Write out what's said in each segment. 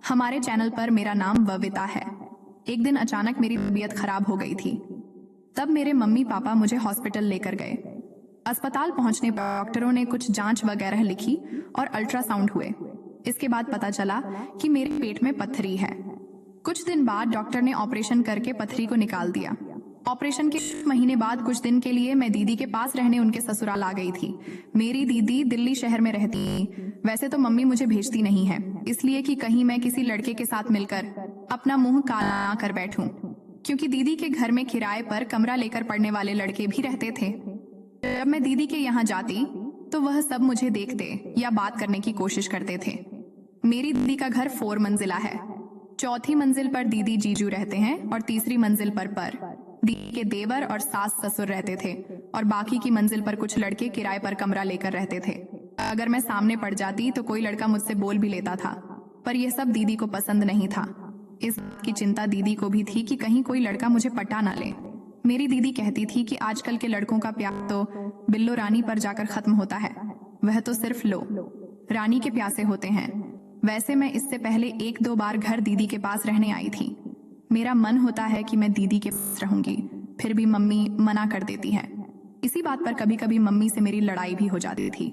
हमारे चैनल पर मेरा नाम वविता है। एक दिन अचानक मेरी तबीयत खराब हो गई थी। तब मेरे मम्मी पापा मुझे हॉस्पिटल लेकर गए। अस्पताल पहुंचने पर डॉक्टरों ने कुछ जांच वगैरह लिखी और अल्ट्रासाउंड हुए। इसके बाद पता चला कि मेरे पेट में पत्थरी है। कुछ दिन बाद डॉक्टर ने ऑपरेशन करके पत्थरी को निकाल दिया। ऑपरेशन के महीने बाद कुछ दिन के लिए मैं दीदी के पास रहने उनके ससुराल आ गई थी। मेरी दीदी दिल्ली शहर में रहती। वैसे तो मम्मी मुझे भेजती नहीं है, इसलिए कि कहीं मैं किसी लड़के के साथ मिलकर अपना मुंह काला कर बैठूं, क्योंकि दीदी के घर में किराए पर कमरा लेकर पढ़ने वाले लड़के भी रहते थे। जब मैं दीदी के यहाँ जाती तो वह सब मुझे देखते या बात करने की कोशिश करते थे। मेरी दीदी का घर 4 मंजिला है। चौथी मंजिल पर दीदी जीजू रहते हैं और तीसरी मंजिल पर दीदी के देवर और सास ससुर रहते थे और बाकी की मंजिल पर कुछ लड़के किराए पर कमरा लेकर रहते थे। अगर मैं सामने पड़ जाती तो कोई लड़का मुझसे बोल भी लेता था, पर यह सब दीदी को पसंद नहीं था। इस बात की चिंता दीदी को भी थी कि कहीं कोई लड़का मुझे पटा ना ले। मेरी दीदी कहती थी कि आजकल के लड़कों का प्यार तो बिल्लो रानी पर जाकर खत्म होता है, वह तो सिर्फ लो रानी के प्यासे होते हैं। वैसे मैं इससे पहले 1-2 बार घर दीदी के पास रहने आई थी। मेरा मन होता है कि मैं दीदी के पास रहूंगी, फिर भी मम्मी मना कर देती है। इसी बात पर कभी कभी मम्मी से मेरी लड़ाई भी हो जाती थी।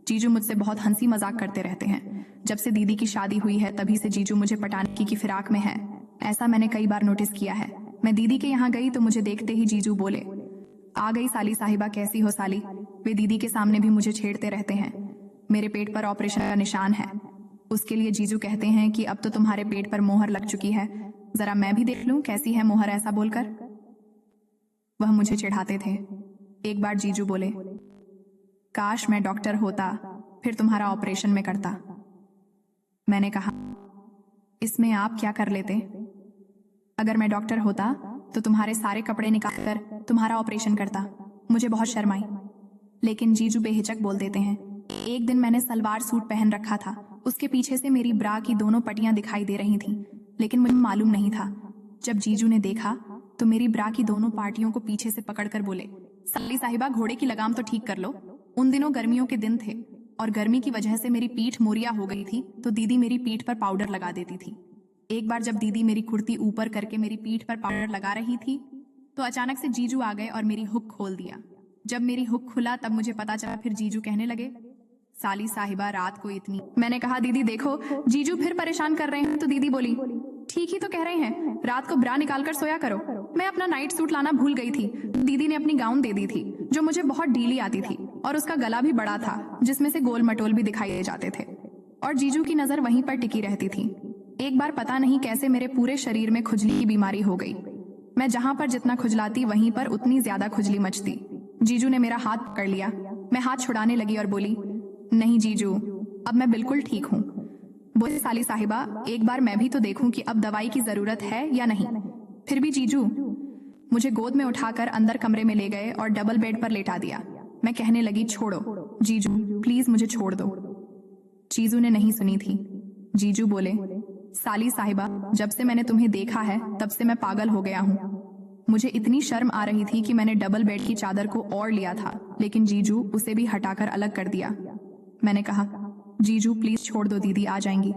जीजू मुझसे बहुत हंसी मजाक करते रहते हैं। जब से दीदी की शादी हुई है तभी से जीजू मुझे पटाने की फिराक में है। ऐसा मैंने कई बार नोटिस किया है। मैं दीदी के यहाँ गई तो मुझे देखते ही जीजू बोले, आ गई साली साहिबा, कैसी हो साली। वे दीदी के सामने भी मुझे छेड़ते रहते हैं। मेरे पेट पर ऑपरेशन का निशान है। उसके लिए जीजू कहते हैं कि अब तो तुम्हारे पेट पर मोहर लग चुकी है, जरा मैं भी देख लूं कैसी है मोहर। ऐसा बोलकर वह मुझे चिढ़ाते थे। एक बार जीजू बोले, काश मैं डॉक्टर होता, फिर तुम्हारा ऑपरेशन में करता। मैंने कहा, इसमें आप क्या कर लेते? अगर मैं डॉक्टर होता तो तुम्हारे सारे कपड़े निकालकर तुम्हारा ऑपरेशन करता। मुझे बहुत शर्म आई, लेकिन जीजू बेहिचक बोल देते हैं। एक दिन मैंने सलवार सूट पहन रखा था, उसके पीछे से मेरी ब्रा की दोनों पट्टियां दिखाई दे रही थीं, लेकिन मुझे मालूम नहीं था। जब जीजू ने देखा तो मेरी ब्रा की दोनों पार्टियों को पीछे से पकड़कर बोले, साली साहिबा, घोड़े की लगाम तो ठीक कर लो। उन दिनों गर्मियों के दिन थे और गर्मी की वजह से मेरी पीठ मोरिया हो गई थी, तो दीदी मेरी पीठ पर पाउडर लगा देती थी। एक बार जब दीदी मेरी कुर्ती ऊपर करके मेरी पीठ पर पाउडर लगा रही थी तो अचानक से जीजू आ गए और मेरी हुक खोल दिया। जब मेरी हुक खुला तब मुझे पता चला। फिर जीजू कहने लगे, साली साहिबा, रात को इतनी। मैंने कहा, दीदी देखो जीजू फिर परेशान कर रहे हैं। तो दीदी बोली, ठीक ही तो कह रहे हैं, रात को ब्रा निकाल कर सोया करो। मैं अपना नाइट सूट लाना भूल गई थी। दीदी ने अपनी गाउन दे दी थी जो मुझे बहुत ढीली आती थी और उसका गला भी बड़ा था जिसमें से गोल मटोल भी दिखाई दे जाते थे, और जीजू की नजर वहीं पर टिकी रहती थी। एक बार पता नहीं कैसे मेरे पूरे शरीर में खुजली की बीमारी हो गई। मैं जहां पर जितना खुजलाती वहीं पर उतनी ज्यादा खुजली मचती। जीजू ने मेरा हाथ पकड़ लिया। मैं हाथ छुड़ाने लगी और बोली, नहीं जीजू, अब मैं बिल्कुल ठीक हूँ। बोले, साली साहिबा, एक बार मैं भी तो देखूं कि अब दवाई की जरूरत है या नहीं। फिर भी जीजू मुझे गोद में उठाकर अंदर कमरे में ले गए और डबल बेड पर लेटा दिया। मैं कहने लगी, छोड़ो जीजू, प्लीज मुझे छोड़ दो। जीजू ने नहीं सुनी थी। जीजू बोले, साली साहिबा, जब से मैंने तुम्हें देखा है तब से मैं पागल हो गया हूँ। मुझे इतनी शर्म आ रही थी कि मैंने डबल बेड की चादर को ओढ़ लिया था, लेकिन जीजू उसे भी हटाकर अलग कर दिया। मैंने कहा, जीजू प्लीज छोड़ दो, दीदी आ जाएंगी।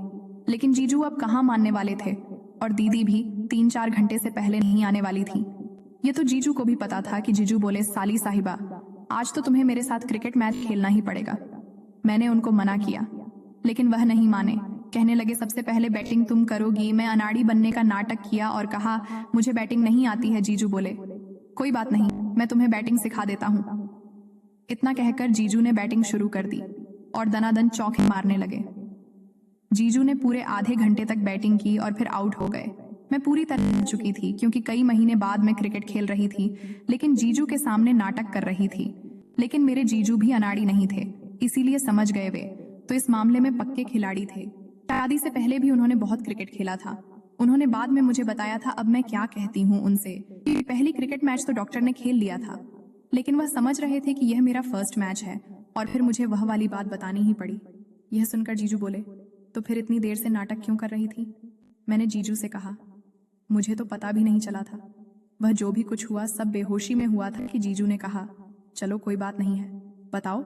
लेकिन जीजू अब कहाँ मानने वाले थे, और दीदी भी 3-4 घंटे से पहले नहीं आने वाली थी। ये तो जीजू को भी पता था कि जीजू बोले, साली साहिबा, आज तो तुम्हें मेरे साथ क्रिकेट मैच खेलना ही पड़ेगा। मैंने उनको मना किया, लेकिन वह नहीं माने। कहने लगे, सबसे पहले बैटिंग तुम करोगी। मैं अनाड़ी बनने का नाटक किया और कहा, मुझे बैटिंग नहीं आती है। जीजू बोले, कोई बात नहीं, मैं तुम्हें बैटिंग सिखा देता हूँ। इतना कहकर जीजू ने बैटिंग शुरू कर दी और दनादन चौके मारने लगे। जीजू ने पूरे आधे घंटे तक बैटिंग की और फिर आउट हो गए। मैं पूरी तरह हिल चुकी थी, क्योंकि कई महीने बाद मैं क्रिकेट खेल रही थी, लेकिन जीजू के सामने नाटक कर रही थी। लेकिन मेरे जीजू भी अनाड़ी नहीं थे, इसीलिए समझ गए वे तो इस मामले में पक्के खिलाड़ी थे। शादी से पहले भी उन्होंने बहुत क्रिकेट खेला था। उन्होंने बाद में मुझे बताया था। अब मैं क्या कहती हूँ उनसे, पहली क्रिकेट मैच तो डॉक्टर ने खेल लिया था, लेकिन वह समझ रहे थे कि यह मेरा फर्स्ट मैच है, और फिर मुझे वह वाली बात बतानी ही पड़ी। यह सुनकर जीजू बोले, तो फिर इतनी देर से नाटक क्यों कर रही थी? मैंने जीजू से कहा, मुझे तो पता भी नहीं चला था। वह जो भी कुछ हुआ सब बेहोशी में हुआ था कि जीजू ने कहा, चलो कोई बात नहीं है, बताओ